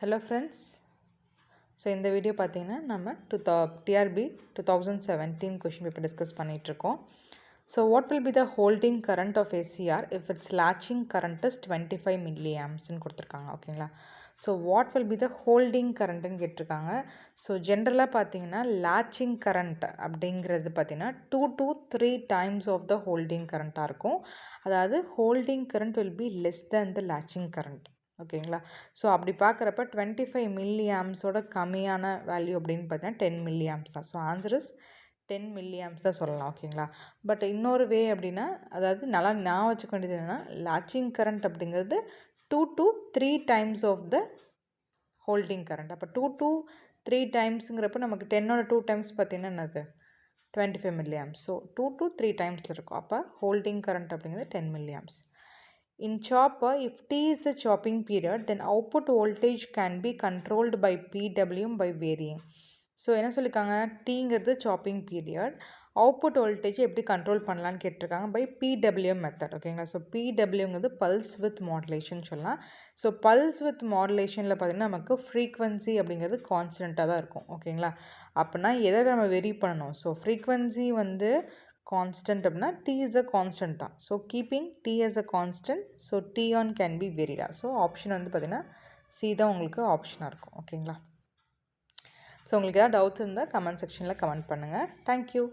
Hello friends. So இந்த video பார்த்தீங்கன்னா நம்ம TRB 2017 question paper discuss பண்ணிட்டு இருக்கோம். So what will be the holding current of SCR if its latching current is 25 milliamps ன்னு கொடுத்திருக்காங்க ஓகேங்களா. So what will be the holding current ன்னு கேட்டிருக்காங்க. So ஜென்ரலாக பார்த்தீங்கன்னா latching current அப்படிங்கிறது பார்த்தீங்கன்னா 2 to 3 times of the holding current இருக்கும். அதாவது holding current will be less than the latching current. ஓகேங்களா. ஸோ அப்படி பார்க்குறப்ப 25 மில்லி ஆம்ஸோட கம்மியான வேல்யூ அப்படின்னு பார்த்தீங்கன்னா 10 மில்லி ஆம்ஸ் தான். So answer is 10 milli arms தான் சொல்லலாம் ஓகேங்களா. பட் இன்னொரு வே அப்படின்னா அதாவது நல்லா ஞாபகம் வச்சுக்க வேண்டியது என்னென்னா லாச்சிங் கரண்ட் அப்படிங்கிறது 2 to 3 times of the holding current. அப்போ 2 to 3 டைம்ஸுங்கிறப்ப நமக்கு 10ஓட 2 டைம்ஸ் பார்த்தீங்கன்னா என்னது 25 மில்லி ஆம்ஸ். ஸோ 2 to 3 டைம்ஸில் இருக்கும். அப்போ ஹோல்டிங் கரண்ட் அப்படிங்கிறது 10 milli arms. In chopper, if T is the chopping period, then output voltage can be controlled by PWM by varying. So என்ன சொல்லியிருக்காங்க, டீங்கிறது சாப்பிங் பீரியட், அவுட்புட் வோல்டேஜ் எப்படி control பண்ணலான்னு கேட்டிருக்காங்க by PWM method ஓகேங்களா. So பிடபிள்யூங்கிறது pulse width modulation சொல்லலாம். So pulse width மாடுலேஷனில் பார்த்திங்கன்னா நமக்கு frequency அப்படிங்கிறது கான்ஸ்டண்ட்டாக தான் இருக்கும் ஓகேங்களா. அப்படின்னா எதை நம்ம வெரி பண்ணணும், ஸோ ஃப்ரீக்வன்சி வந்து constant அப்படின்னா t is a constant தான். So keeping t as a constant, so t on can be varied. So option வந்து பார்த்திங்கன்னா C தான் உங்களுக்கு ஆப்ஷனாக இருக்கும் ஓகேங்களா. ஸோ உங்களுக்கு ஏதாவது டவுட்ஸ் இருந்தால் கமெண்ட் செக்ஷனில் கமெண்ட் பண்ணுங்கள். தேங்க்யூ.